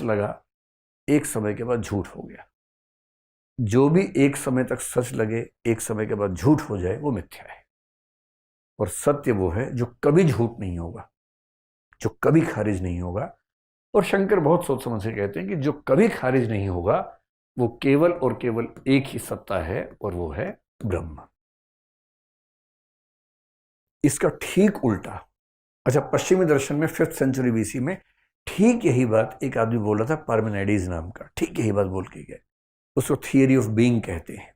लगा एक समय के बाद झूठ हो गया। जो भी एक समय तक सच लगे एक समय के बाद झूठ हो जाए वो मिथ्या है। और सत्य वो है जो कभी झूठ नहीं होगा, जो कभी खारिज नहीं होगा। और शंकर बहुत सोच समझ के कहते हैं कि जो कभी खारिज नहीं होगा वो केवल और केवल एक ही सत्ता है और वो है ब्रह्म। इसका ठीक उल्टा, अच्छा, पश्चिमी दर्शन में 5th सेंचुरी बीसी में ठीक यही बात एक आदमी बोल रहा था, पार्मेनाइडिस नाम का, ठीक यही बात बोल के गए। उसको थियरी ऑफ बीइंग कहते हैं।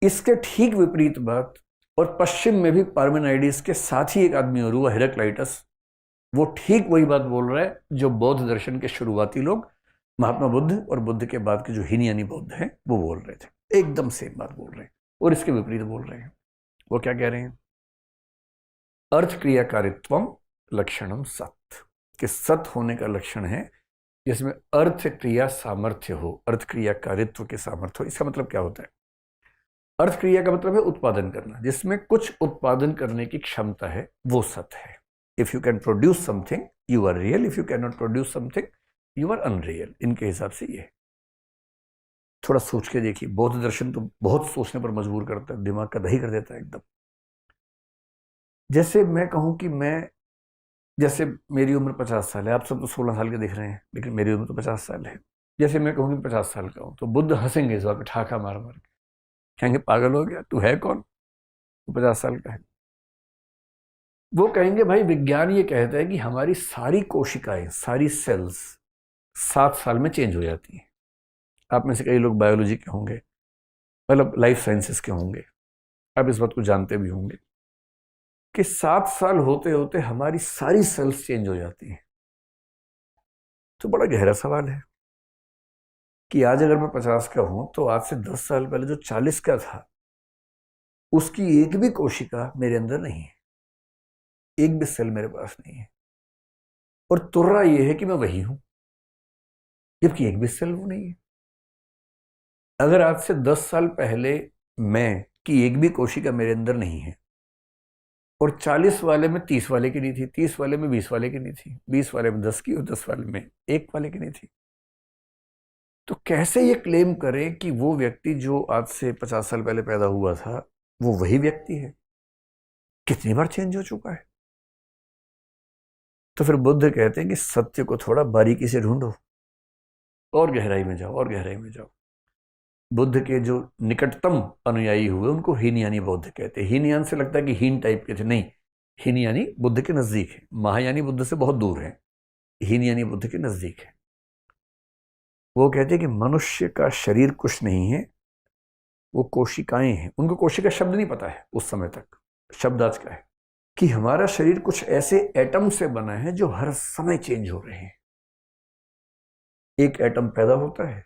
इसके ठीक विपरीत बात, और पश्चिम में भी पार्मेनाइडिस के साथ ही एक आदमी और हुआ, हेराक्लाइटस, वो ठीक वही बात बोल रहा है जो बौद्ध दर्शन के शुरुआती लोग, महात्मा बुद्ध और बुद्ध के बाद के जो हीनयानी बौद्ध हैं वो बोल रहे थे। एकदम सेम बात बोल रहे हैं और इसके विपरीत बोल रहे हैं। वो क्या कह रहे हैं? अर्थ क्रियाकारित्वम लक्षणम सत, कि सत होने का लक्षण है जिसमें अर्थ क्रिया सामर्थ्य हो, अर्थ क्रिया कारित्व के सामर्थ्य हो। इसका मतलब क्या होता है? अर्थ क्रिया का मतलब है उत्पादन करना, जिसमें कुछ उत्पादन करने की क्षमता है, वो सत है। If you can produce something you are real, if you can not produce something you are unreal. इनके हिसाब से ये थोड़ा सोच के देखिए। बौद्ध दर्शन तो बहुत सोचने पर मजबूर करता है, दिमाग का दही कर देता है एकदम। जैसे मैं कहूं कि जैसे मेरी उम्र 50 साल है, आप सब तो 16 साल के दिख रहे हैं, लेकिन मेरी उम्र तो 50 साल है। जैसे मैं कहूँ कि 50 साल का हूं तो बुद्ध हंसेंगे इस बात ठाका मार मार के, कहेंगे पागल हो गया, तू है कौन, तू 50 साल का है। वो कहेंगे भाई विज्ञान ये कहता है कि हमारी सारी कोशिकाएं, सारी सेल्स 7 साल में चेंज हो जाती हैं। आप में से कई लोग बायोलॉजी के होंगे, मतलब लाइफ साइंसेस के होंगे, आप इस बात को जानते भी होंगे कि 7 साल होते होते हमारी सारी सेल्स चेंज हो जाती हैं। तो बड़ा गहरा सवाल है कि आज अगर मैं 50 का हूं तो आज से 10 साल पहले जो 40 का था उसकी एक भी कोशिका मेरे अंदर नहीं है, एक भी सेल मेरे पास नहीं है। और तुर्रा यह है कि मैं वही हूं, जबकि एक भी सेल वो नहीं है। अगर आज से 10 साल पहले मैं की एक भी कोशिका मेरे अंदर नहीं है और 40 वाले में 30 वाले की नहीं थी, 30 वाले में 20 वाले की नहीं थी, 20 वाले में 10 की और 10 वाले में 1 वाले की नहीं थी, तो कैसे ये क्लेम करें कि वो व्यक्ति जो आज से 50 साल पहले पैदा हुआ था वो वही व्यक्ति है? कितनी बार चेंज हो चुका है। तो फिर बुद्ध कहते हैं कि सत्य को थोड़ा बारीकी से ढूंढो और गहराई में जाओ और गहराई में जाओ। बुद्ध के जो निकटतम अनुयायी हुए उनको हीनयानी बौद्ध कहते हैं। हीनयान से लगता है कि हीन टाइप के थे, नहीं, हीनयानी बुद्ध के नजदीक है, महायानी बुद्ध से बहुत दूर है, हीनयानी बुद्ध के नजदीक है। वो कहते हैं कि मनुष्य का शरीर कुछ नहीं है, वो कोशिकाएं हैं। उनको कोशिका शब्द नहीं पता है उस समय तक, शब्द आज का है कि हमारा शरीर कुछ ऐसे एटम से बना है जो हर समय चेंज हो रहे हैं। एक एटम पैदा होता है,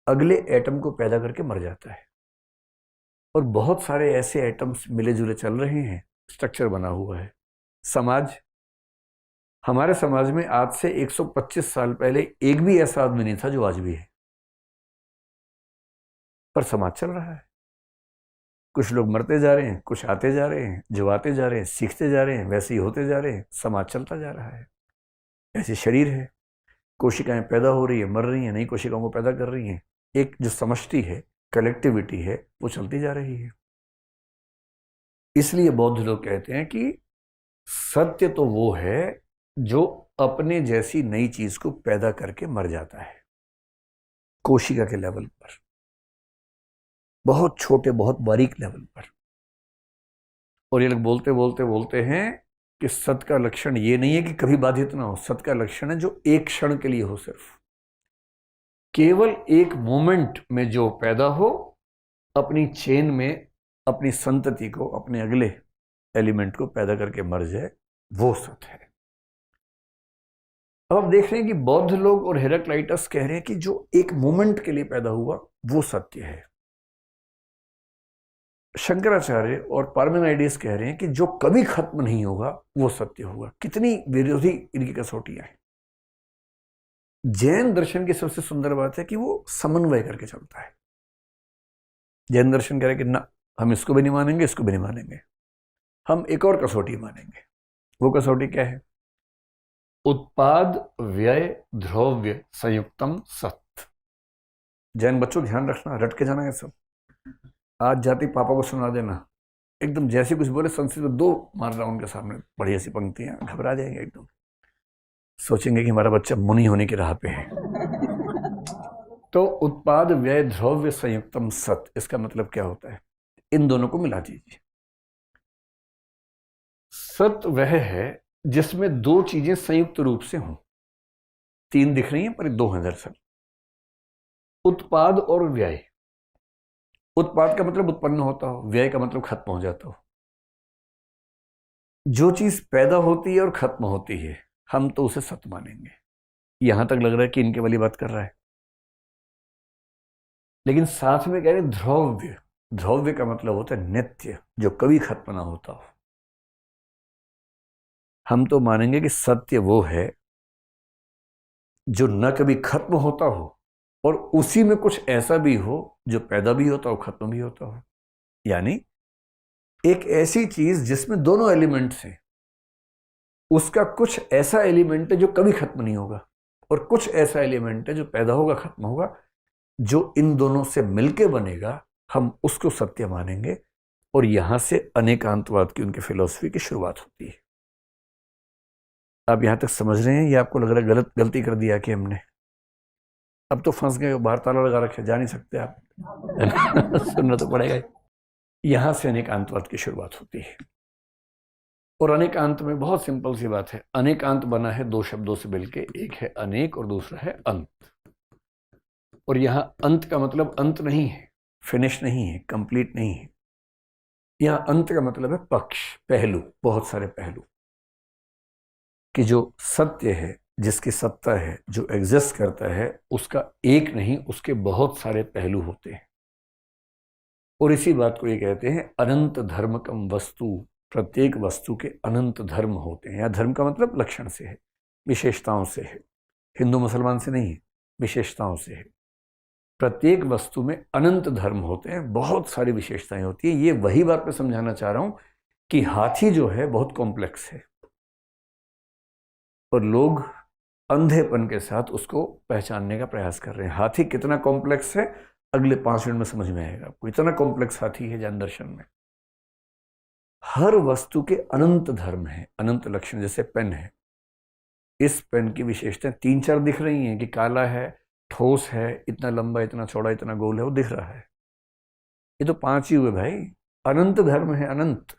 अगले एटम को पैदा करके मर जाता है, और बहुत सारे ऐसे एटम्स मिले जुले चल रहे हैं, स्ट्रक्चर बना हुआ है। समाज, हमारे समाज में आज से 125 साल पहले एक भी ऐसा आदमी नहीं था जो आज भी है, पर समाज चल रहा है। कुछ लोग मरते जा रहे हैं, कुछ आते जा रहे हैं, जो आते जा रहे हैं सीखते जा रहे हैं, वैसे ही होते जा रहे हैं, समाज चलता जा रहा है। ऐसे शरीर है, कोशिकाएं पैदा हो रही है, मर रही हैं, नई कोशिकाओं को पैदा कर रही हैं, एक जो समष्टि है, कलेक्टिविटी है, वो चलती जा रही है। इसलिए बौद्ध लोग कहते हैं कि सत्य तो वो है जो अपने जैसी नई चीज को पैदा करके मर जाता है, कोशिका के लेवल पर, बहुत छोटे बहुत बारीक लेवल पर। और ये लोग बोलते बोलते बोलते हैं कि सत्य का लक्षण ये नहीं है कि कभी बाधित ना हो, सत्य का लक्षण है जो एक क्षण के लिए हो, सिर्फ केवल एक मोमेंट में जो पैदा हो, अपनी चेन में अपनी संतति को, अपने अगले एलिमेंट को पैदा करके मर जाए, वो सत्य है। अब आप देख रहे हैं कि बौद्ध लोग और हेराक्लाइटस कह रहे हैं कि जो एक मोमेंट के लिए पैदा हुआ वो सत्य है। शंकराचार्य और पार्मेनाइडिस कह रहे हैं कि जो कभी खत्म नहीं होगा वो सत्य होगा। कितनी विरोधी इनकी कसौटियां हैं। जैन दर्शन की सबसे सुंदर बात है कि वो समन्वय करके चलता है। जैन दर्शन कह रहे हैं कि ना, हम इसको भी नहीं मानेंगे, इसको भी नहीं मानेंगे, हम एक और कसौटी मानेंगे। वो कसौटी क्या है? उत्पाद व्यय द्रव्य संयुक्तम सत। जैन बच्चों ध्यान रखना, रट के जाना है सब। आज जाति पापा को सुना देना, एकदम जैसे कुछ बोले संस्कृत में 2 मार रहा उनके सामने, बढ़िया सी पंक्तियां, घबरा जाएंगे एकदम, सोचेंगे कि हमारा बच्चा मुनि होने की राह पे है। तो उत्पाद व्यय द्रव्य संयुक्तम सत, इसका मतलब क्या होता है? इन दोनों को मिला दीजिए। सत वह है जिसमें 2 चीजें संयुक्त रूप से हों। 3 दिख रही हैं पर 2 हैं दरअसल। उत्पाद और व्यय। उत्पाद का मतलब उत्पन्न होता हो, व्यय का मतलब खत्म हो जाता हो। जो चीज पैदा होती है और खत्म होती है, हम तो उसे सत मानेंगे। यहां तक लग रहा है कि इनके वाली बात कर रहा है, लेकिन साथ में कह रहे ध्रुव्य। ध्रुव्य का मतलब होता है नित्य, जो कभी खत्म ना होता हो। हम तो मानेंगे कि सत्य वो है जो न कभी खत्म होता हो और उसी में कुछ ऐसा भी हो जो पैदा भी होता हो, खत्म भी होता हो। यानी एक ऐसी चीज जिसमें दोनों एलिमेंट्स हैं, उसका कुछ ऐसा एलिमेंट है जो कभी खत्म नहीं होगा, और कुछ ऐसा एलिमेंट है जो पैदा होगा, खत्म होगा, जो इन दोनों से मिलके बनेगा, हम उसको सत्य मानेंगे। और यहां से अनेकांतवाद की उनकी फिलॉसफी की शुरुआत होती है। आप यहां तक समझ रहे हैं, या आपको लग रहा है गलती कर दिया कि हमने? अब तो फंस गए, बाहर ताला लगा रखे, जा नहीं सकते आप। सुनना तो पड़ेगा ही। यहां से अनेकांतवाद की शुरुआत होती है। और अनेकांत में बहुत सिंपल सी बात है, अनेकांत बना है 2 शब्दों से मिलके, एक है अनेक और दूसरा है अंत। और यहां अंत का मतलब अंत नहीं है, फिनिश नहीं है, कंप्लीट नहीं है। यहां अंत का मतलब है पक्ष, पहलू, बहुत सारे पहलू। कि जो सत्य है, जिसकी सत्ता है, जो एग्जिस्ट करता है, उसका एक नहीं, उसके बहुत सारे पहलू होते हैं। और इसी बात को ये कहते हैं अनंत धर्मकम वस्तु। प्रत्येक वस्तु के अनंत धर्म होते हैं। या धर्म का मतलब लक्षण से है, विशेषताओं से है। हिंदू मुसलमान से नहीं है, विशेषताओं से है। प्रत्येक वस्तु में अनंत धर्म होते हैं, बहुत सारी विशेषताएं होती है। ये वही बात मैं समझाना चाह रहा हूं कि हाथी जो है बहुत कॉम्प्लेक्स है, और लोग अंधेपन के साथ उसको पहचानने का प्रयास कर रहे हैं। हाथी कितना कॉम्प्लेक्स है, अगले 5 मिनट में समझ में आएगा आपको। इतना कॉम्प्लेक्स हाथी है ज्ञान दर्शन में। हर वस्तु के अनंत धर्म है, अनंत लक्षण। जैसे पेन है, इस पेन की विशेषताएं 3-4 दिख रही हैं कि काला है, ठोस है, इतना लंबा, इतना चौड़ा, इतना गोल है, वो दिख रहा है। ये तो 5 ही हुए भाई, अनंत धर्म है, अनंत।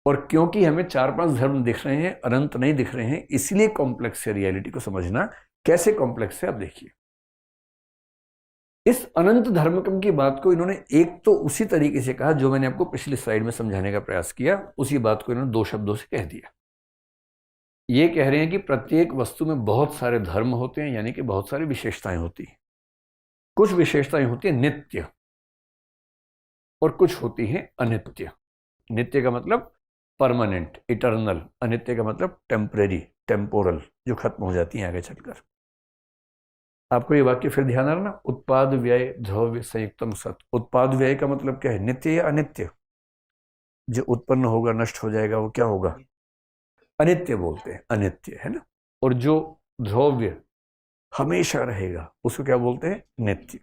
और क्योंकि हमें 4-5 धर्म दिख रहे हैं, अनंत नहीं दिख रहे हैं, इसलिए कॉम्प्लेक्स है। रियलिटी को समझना कैसे कॉम्प्लेक्स है, आप देखिए। इस अनंत धर्मकम की बात को इन्होंने एक तो उसी तरीके से कहा जो मैंने आपको पिछली स्लाइड में समझाने का प्रयास किया, उसी बात को इन्होंने 2 शब्दों से कह दिया। ये कह रहे हैं कि प्रत्येक वस्तु में बहुत सारे धर्म होते हैं, यानी कि बहुत सारी विशेषताएं होती हैं। कुछ विशेषताएं होती हैं नित्य, और कुछ होती हैं अनित्य। नित्य का मतलब परमानेंट, इटर्नल। अनित्य का मतलब टेम्परेरी, टेम्पोरल, जो खत्म हो जाती हैं आगे चलकर। आपको ये वाक्य फिर ध्यान रखना, उत्पाद व्यय द्रव्य संयुक्तम सत। उत्पाद व्यय का मतलब क्या है? नित्य या अनित्य? जो उत्पन्न होगा, नष्ट हो जाएगा, वो क्या होगा? अनित्य बोलते हैं, अनित्य, है ना। और जो द्रव्य हमेशा रहेगा, उसको क्या बोलते हैं? नित्य।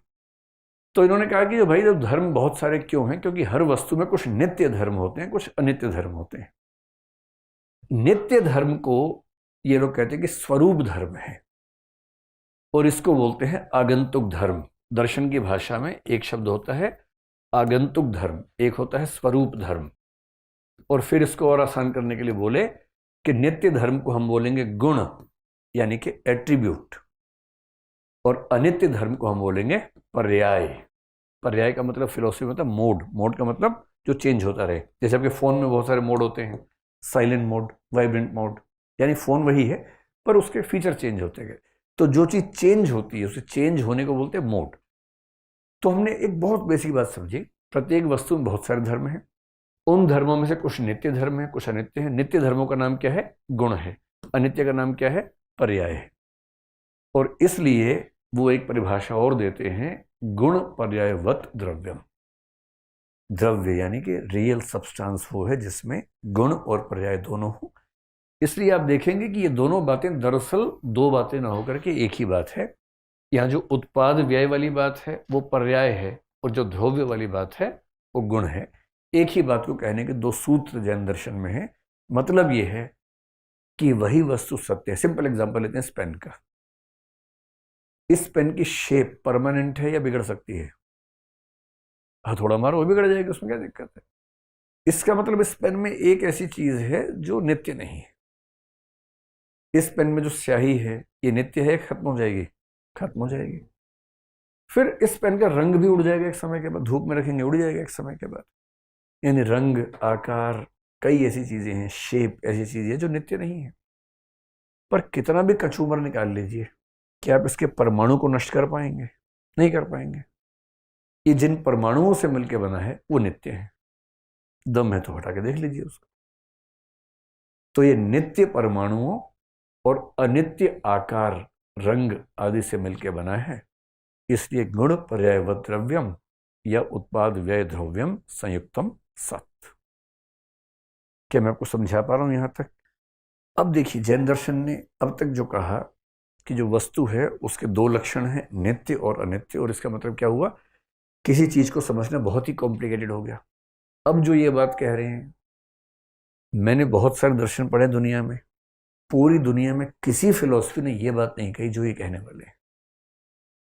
तो इन्होंने कहा कि भाई जब धर्म बहुत सारे क्यों हैं? क्योंकि हर वस्तु में कुछ नित्य धर्म होते हैं, कुछ अनित्य धर्म होते हैं। नित्य धर्म को ये लोग कहते हैं कि स्वरूप धर्म है, और इसको बोलते हैं आगंतुक धर्म। दर्शन की भाषा में एक शब्द होता है आगंतुक धर्म, एक होता है स्वरूप धर्म। और फिर इसको और आसान करने के लिए बोले कि नित्य धर्म को हम बोलेंगे गुण, यानी कि एट्रीब्यूट, और अनित्य धर्म को हम बोलेंगे पर्याय। पर्याय का मतलब फिलोसफी में मतलब मोड। मोड का मतलब जो चेंज होता रहे। जैसे आपके फोन में बहुत सारे मोड होते हैं, साइलेंट मोड, वाइब्रेंट मोड, यानी फोन वही है पर उसके फीचर चेंज होते गए। तो जो चीज चेंज होती है उसे चेंज होने को बोलते हैं मोड। तो हमने एक बहुत बेसिक बात समझी, प्रत्येक वस्तु में बहुत सारे धर्म हैं। उन धर्मों में से कुछ नित्य धर्म है, कुछ अनित्य है। नित्य धर्मों का नाम क्या है? गुण है। अनित्य का नाम क्या है? पर्याय है। और इसलिए वो एक परिभाषा और देते हैं, गुण पर्यायवत द्रव्यम। द्रव्य यानी कि रियल सब्सटेंस वो है जिसमें गुण और पर्याय दोनों हो। इसलिए आप देखेंगे कि ये दोनों बातें दरअसल दो बातें ना होकर के एक ही बात है। यहाँ जो उत्पाद व्यय वाली बात है वो पर्याय है, और जो ध्रुव्य वाली बात है वो गुण है। एक ही बात को कहने के दो सूत्र जैन दर्शन में है। मतलब ये है कि वही वस्तु सत्य है। सिंपल एग्जांपल लेते हैं इस पेन का। इस पेन की शेप परमानेंट है या बिगड़ सकती है? हथौड़ा मारो वो बिगड़ जाएगी, उसमें क्या दिक्कत है? इसका मतलब इस पेन में एक ऐसी चीज है जो नित्य नहीं है। इस पेन में जो स्याही है ये नित्य है, खत्म हो जाएगी? खत्म हो जाएगी। फिर इस पेन का रंग भी उड़ जाएगा एक समय के बाद, धूप में रखेंगे उड़ जाएगा एक समय के बाद। यानी रंग, आकार, कई ऐसी चीजें हैं, शेप ऐसी चीजें हैं जो नित्य नहीं है। पर कितना भी कचूमर निकाल लीजिए, क्या आप इसके परमाणु को नष्ट कर पाएंगे? नहीं कर पाएंगे। ये जिन परमाणुओं से मिलकर बना है वो नित्य है। दम है तो हटा के देख लीजिए उसको। तो ये नित्य परमाणुओं और अनित्य आकार, रंग आदि से मिलकर बना है। इसलिए गुण पर्यायवत द्रव्यम या उत्पाद व्यय द्रव्यम संयुक्तम सत। क्या मैं आपको समझा पा रहा हूं यहां तक? अब देखिए, जैन दर्शन ने अब तक जो कहा कि जो वस्तु है उसके दो लक्षण हैं, नित्य और अनित्य। और इसका मतलब क्या हुआ? किसी चीज को समझना बहुत ही कॉम्प्लिकेटेड हो गया। अब जो ये बात कह रहे हैं, मैंने बहुत सारे दर्शन पढ़े दुनिया में, पूरी दुनिया में किसी फिलॉसफी ने यह बात नहीं कही जो ये कहने वाले हैं।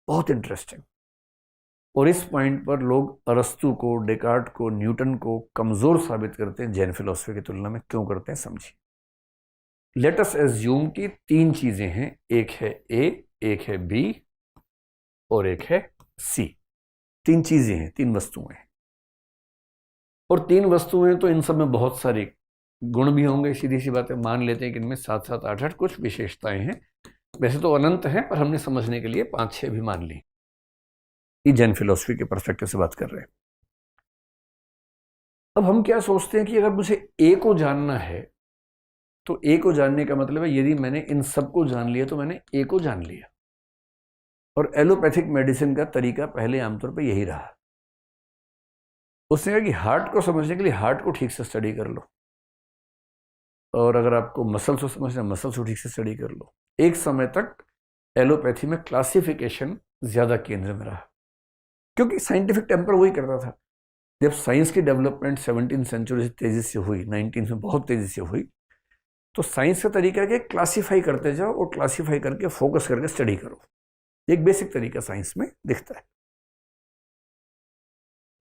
बहुत इंटरेस्टिंग। और इस पॉइंट पर लोग अरस्तु को, डेकार्ट को, न्यूटन को कमजोर साबित करते हैं जैन फिलॉसफी की तुलना में। क्यों करते हैं समझिए। लेट अस एज्यूम कि तीन चीजें हैं, एक है ए, एक है बी और एक है सी। तीन चीजें हैं, तीन वस्तुएं हैं। और तीन वस्तुएं तो इन सब में बहुत सारे गुण भी होंगे, सीधी सी बात है। मान लेते हैं कि इनमें 7-7, 8-8 कुछ विशेषताएं हैं। वैसे तो अनंत हैं, पर हमने समझने के लिए 5-6 भी मान ली। ये जैन फिलॉसफी के परस्पेक्टिव से बात कर रहे हैं। अब हम क्या सोचते हैं कि अगर मुझे ए को जानना है तो ए को जानने का मतलब है यदि मैंने इन सबको जान लिया तो मैंने ए को जान लिया। और एलोपैथिक मेडिसिन का तरीका पहले आमतौर पर यही रहा। उसने कहा कि हार्ट को समझने के लिए हार्ट को ठीक से स्टडी कर लो, और अगर आपको मसल्स को समझना, मसल्स को ठीक से स्टडी कर लो। एक समय तक एलोपैथी में क्लासिफिकेशन ज्यादा केंद्र में रहा, क्योंकि साइंटिफिक टेम्पर वही करता था। जब साइंस की डेवलपमेंट 17वीं सेंचुरी से तेजी से हुई, 19 में बहुत तेजी से हुई, तो साइंस का तरीका है कि क्लासीफाई करते जाओ और क्लासीफाई करके फोकस करके स्टडी करो। एक बेसिक तरीका साइंस में दिखता है।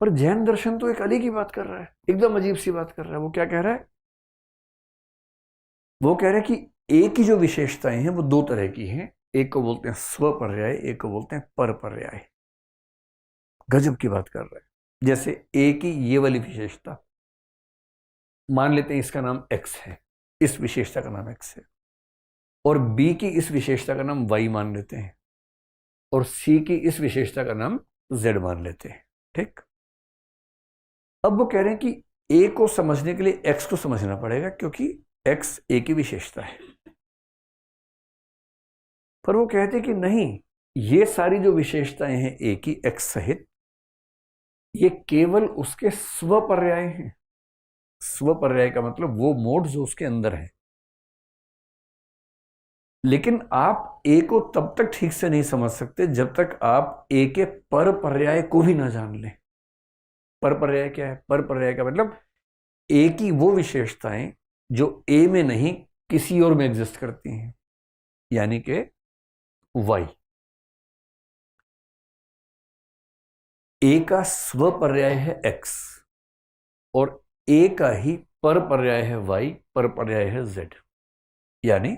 पर जैन दर्शन तो एक अलग ही बात कर रहा है, एकदम अजीब सी बात कर रहा है। वो क्या कह रहा है? वो कह रहा है कि ए की जो विशेषताएं हैं वो दो तरह की हैं। एक को बोलते हैं स्वपर्याय, एक को बोलते हैं परपर्याय। गजब की बात कर रहा है। जैसे ए की ये वाली विशेषता, मान लेते हैं इसका नाम एक्स है, इस विशेषता का नाम एक्स है। और बी की इस विशेषता का नाम वाई मान लेते हैं, और सी की इस विशेषता का नाम जेड मान लेते हैं। ठीक। अब वो कह रहे हैं कि ए को समझने के लिए एक्स को समझना पड़ेगा, क्योंकि एक्स ए की विशेषता है। पर वो कहते हैं कि नहीं, ये सारी जो विशेषताएं हैं ए की, एक्स सहित, ये केवल उसके स्वपर्याय हैं। स्वपर्याय का मतलब वो मोड जो उसके अंदर है। लेकिन आप ए को तब तक ठीक से नहीं समझ सकते जब तक आप ए के पर पर्याय को भी ना जान लें। पर पर्याय क्या है? पर पर्याय का मतलब ए की वो विशेषताएं जो ए में नहीं किसी और में एग्जिस्ट करती हैं, यानी कि वाई। ए का स्व पर्याय है एक्स, और ए का ही पर पर्याय है वाई, पर पर्याय है जेड। यानी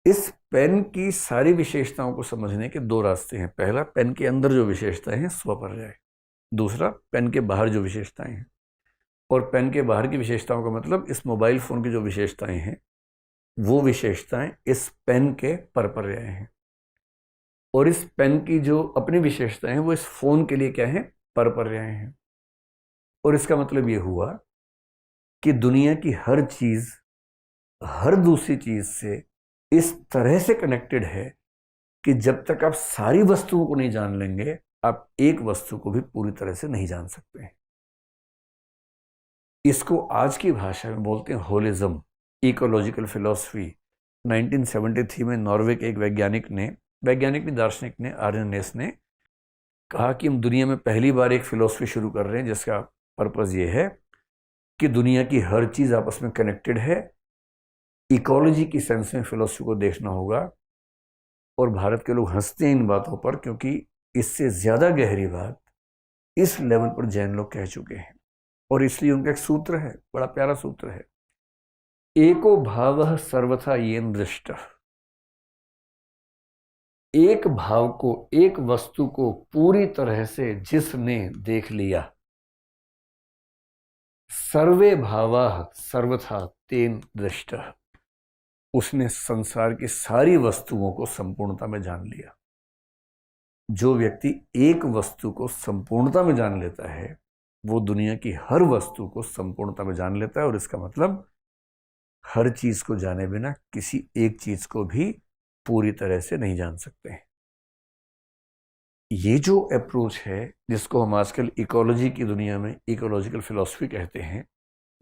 इस पेन की सारी विशेषताओं को समझने के दो रास्ते हैं। पहला, पेन के अंदर जो विशेषताएं हैं स्वपर्याय। दूसरा, पेन के बाहर जो विशेषताएं हैं। और पेन के बाहर की विशेषताओं का मतलब इस मोबाइल फोन की जो विशेषताएं हैं वो विशेषताएं इस पेन के परपर्याय हैं। और इस पेन की जो अपनी विशेषताएं हैं वो इस फोन के लिए क्या है? परपर्याय हैं। और इसका मतलब ये हुआ कि दुनिया की हर चीज हर दूसरी चीज से इस तरह से कनेक्टेड है कि जब तक आप सारी वस्तुओं को नहीं जान लेंगे, आप एक वस्तु को भी पूरी तरह से नहीं जान सकते हैं। इसको आज की भाषा में बोलते हैं होलिज्म, इकोलॉजिकल फिलॉसफी 1973 में नॉर्वे के एक वैज्ञानिक भी दार्शनिक ने, आर्यनेस ने कहा कि हम दुनिया में पहली बार एक फिलॉसफी शुरू कर रहे हैं जिसका पर्पस ये है कि दुनिया की हर चीज़ आपस में कनेक्टेड है। इकोलॉजी की सेंस में फिलॉसफी को देखना होगा। और भारत के लोग हंसते हैं इन बातों पर, क्योंकि इससे ज़्यादा गहरी बात इस लेवल पर जैन लोग कह चुके हैं। और इसलिए उनका एक सूत्र है, बड़ा प्यारा सूत्र है, एको भावः सर्वथा येन दृष्टः। एक भाव को, एक वस्तु को पूरी तरह से जिसने देख लिया, सर्वे भावाः सर्वथा तेन दृष्टः, उसने संसार की सारी वस्तुओं को संपूर्णता में जान लिया। जो व्यक्ति एक वस्तु को संपूर्णता में जान लेता है वो दुनिया की हर वस्तु को संपूर्णता में जान लेता है। और इसका मतलब हर चीज को जाने बिना किसी एक चीज को भी पूरी तरह से नहीं जान सकते हैं। ये जो अप्रोच है, जिसको हम आजकल इकोलॉजी की दुनिया में इकोलॉजिकल फिलॉसफी कहते हैं,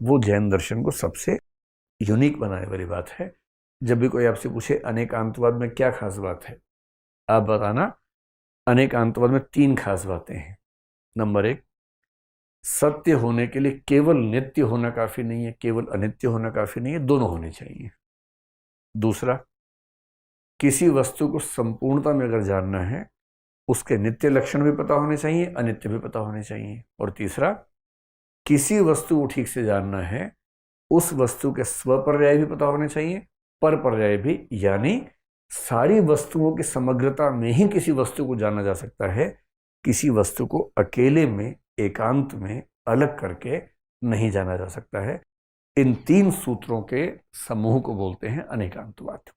वो जैन दर्शन को सबसे यूनिक बनाने वाली बात है। जब भी कोई आपसे पूछे अनेकांतवाद में क्या खास बात है, आप बताना अनेकांतवाद में 3 खास बातें हैं। नंबर 1, सत्य होने के लिए केवल नित्य होना काफी नहीं है, केवल अनित्य होना काफी नहीं है, दोनों होने चाहिए। दूसरा, किसी वस्तु को संपूर्णता में अगर जानना है उसके नित्य लक्षण भी पता होने चाहिए, अनित्य भी पता होने चाहिए। और तीसरा, किसी वस्तु को ठीक से जानना है उस वस्तु के स्वपर्याय भी पता होने चाहिए, परपर्याय भी, यानी सारी वस्तुओं की समग्रता में ही किसी वस्तु को जाना जा सकता है। किसी वस्तु को अकेले में, एकांत में अलग करके नहीं जाना जा सकता है। इन 3 सूत्रों के समूह को बोलते हैं अनेकांतवाद।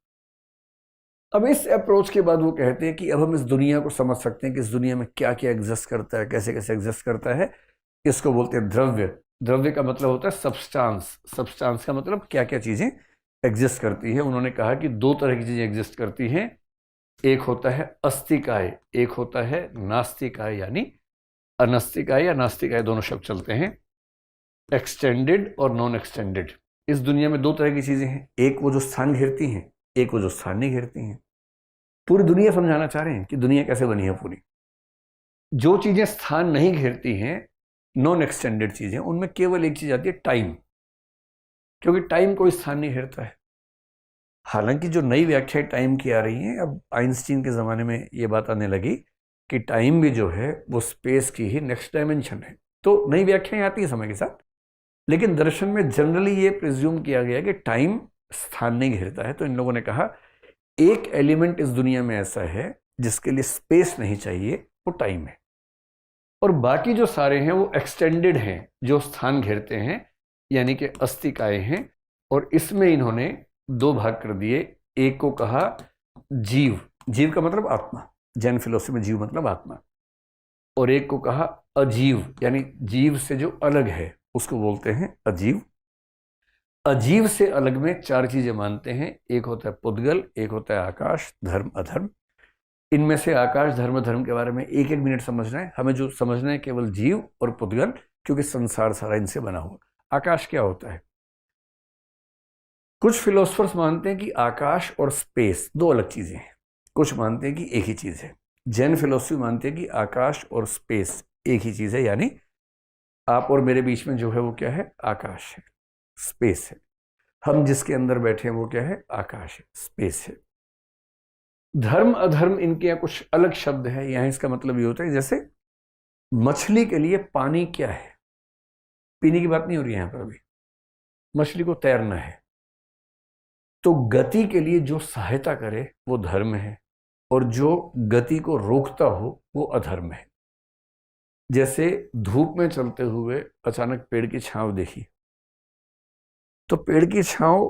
अब इस अप्रोच के बाद वो कहते हैं कि अब हम इस दुनिया को समझ सकते हैं कि इस दुनिया में क्या क्या एग्जिस्ट करता है, कैसे कैसे एग्जिस्ट करता है। इसको बोलते हैं द्रव्य। द्रव्य का मतलब होता है सब्सटेंस। सब्सटेंस का मतलब क्या क्या चीजें एग्जिस्ट करती है। उन्होंने कहा कि 2 तरह की चीजें एग्जिस्ट करती हैं। एक होता है अस्तिकाय, एक होता है नास्तिकाय, यानी अनस्तिकाय या नास्तिकाय दोनों शब्द चलते हैं। एक्सटेंडेड और नॉन एक्सटेंडेड। इस दुनिया में 2 तरह की चीजें हैं, एक वो जो स्थान घेरती हैं, एक वो जो स्थान नहीं घेरती हैं। पूरी दुनिया समझाना चाह रहे हैं कि दुनिया कैसे बनी है पूरी। जो चीजें स्थान नहीं घेरती हैं, नॉन एक्सटेंडेड चीजें, उनमें केवल एक चीज आती है, टाइम। क्योंकि टाइम कोई स्थान नहीं घेरता है। हालांकि जो नई व्याख्या टाइम की आ रही है, अब आइंस्टीन के ज़माने में ये बात आने लगी कि टाइम भी जो है वो स्पेस की ही नेक्स्ट डायमेंशन है। तो नई व्याख्याएं आती है समय के साथ, लेकिन दर्शन में जनरली ये प्रिज्यूम किया गया कि टाइम स्थान नहीं घेरता है। तो इन लोगों ने कहा एक एलिमेंट इस दुनिया में ऐसा है जिसके लिए स्पेस नहीं चाहिए, वो टाइम है। और बाकी जो सारे हैं वो एक्सटेंडेड हैं, जो स्थान घेरते हैं, यानी कि अस्तिकाय हैं। और इसमें इन्होंने 2 भाग कर दिए। एक को कहा जीव, जीव का मतलब आत्मा, जैन फिलोसफी में जीव मतलब आत्मा। और एक को कहा अजीव, यानी जीव से जो अलग है उसको बोलते हैं अजीव। अजीव से अलग में 4 चीजें मानते हैं। एक होता है पुद्गल, एक होता है आकाश, धर्म, अधर्म। इनमें से आकाश, धर्म, अधर्म के बारे में 1-1 मिनट समझना है। हमें जो समझना है केवल जीव और पुद्गल, क्योंकि संसार सारा इनसे बना हुआ। आकाश क्या होता है? कुछ फिलोसफर्स मानते हैं कि आकाश और स्पेस 2 अलग चीजें हैं, कुछ मानते हैं कि एक ही चीज है। जैन फिलोसफी मानते हैं कि आकाश और स्पेस एक ही चीज है, यानी आप और मेरे बीच में जो है वो क्या है? आकाश है, स्पेस है। हम जिसके अंदर बैठे हैं वो क्या है? आकाश है, स्पेस है। धर्म अधर्म इनके यहाँ कुछ अलग शब्द है। यहाँ इसका मतलब ये होता है जैसे मछली के लिए पानी क्या है, पीने की बात नहीं हो रही है यहाँ पर अभी, मछली को तैरना है। तो गति के लिए जो सहायता करे वो धर्म है, और जो गति को रोकता हो वो अधर्म है। जैसे धूप में चलते हुए अचानक पेड़ की छांव देखी, तो पेड़ की छांव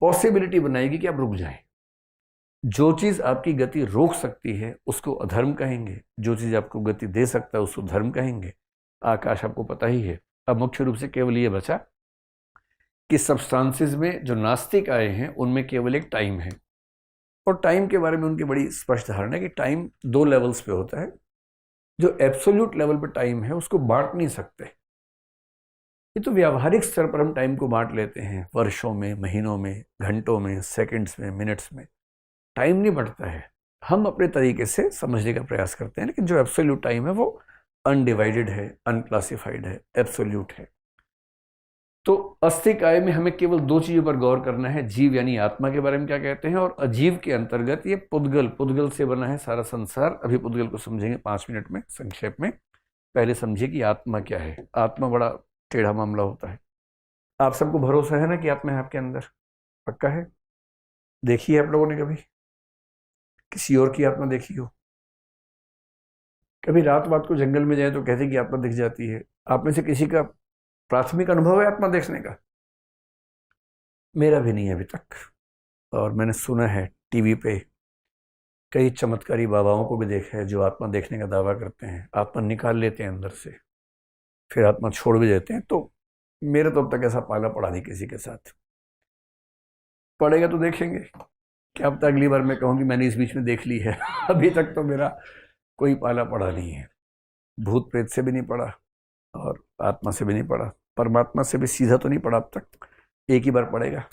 पॉसिबिलिटी बनाएगी कि आप रुक जाएं। जो चीज आपकी गति रोक सकती है उसको अधर्म कहेंगे, जो चीज आपको गति दे सकता है उसको धर्म कहेंगे। आकाश आपको पता ही है। अब मुख्य रूप से केवल ये बचा कि सब्सटेंसेस में जो नास्तिक आए हैं उनमें केवल एक टाइम है। और टाइम के बारे में उनकी बड़ी स्पष्ट धारणा है कि टाइम 2 लेवल्स पे होता है। जो एब्सोल्यूट लेवल पे टाइम है उसको बांट नहीं सकते। ये तो व्यावहारिक स्तर पर हम टाइम को बांट लेते हैं, वर्षों में, महीनों में, घंटों में, सेकंड्स में, मिनट्स में। टाइम नहीं बढ़ता है, हम अपने तरीके से समझने का प्रयास करते हैं, लेकिन जो एब्सोल्यूट टाइम है वो अनडिवाइडेड है, अनक्लासिफाइड है, एब्सोल्यूट है। तो अस्थि काय में हमें केवल दो चीजों पर गौर करना है, जीव यानी आत्मा के बारे में क्या कहते हैं, और अजीव के अंतर्गत ये पुद्गल, पुद्गल से बना है सारा संसार। अभी पुद्गल को समझेंगे 5 मिनट में संक्षेप में। पहले समझिए कि आत्मा क्या है। आत्मा बड़ा टेढ़ा मामला होता है। आप सबको भरोसा है ना कि आत्मा है आपके अंदर? पक्का है? देखी है आप लोगों ने कभी किसी और की आत्मा देखी हो? कभी रात को जंगल में जाए तो कहते कि आत्मा दिख जाती है। आप में से किसी का प्राथमिक अनुभव है आत्मा देखने का? मेरा भी नहीं है अभी तक। और मैंने सुना है टीवी पे कई चमत्कारी बाबाओं को भी देखा है जो आत्मा देखने का दावा करते हैं। आत्मा निकाल लेते हैं अंदर से, फिर आत्मा छोड़ भी देते हैं। तो मेरे तो अब तक ऐसा पाला पड़ा नहीं किसी के साथ। पड़ेगा तो देखेंगे। क्या पता अगली बार मैं कहूँ कि मैंने इस बीच में देख ली है। अभी तक तो मेरा कोई पाला पड़ा नहीं है। भूत प्रेत से भी नहीं पड़ा और आत्मा से भी नहीं पड़ा, परमात्मा से भी सीधा तो नहीं पड़ा अब तक। एक ही बार पड़ेगा।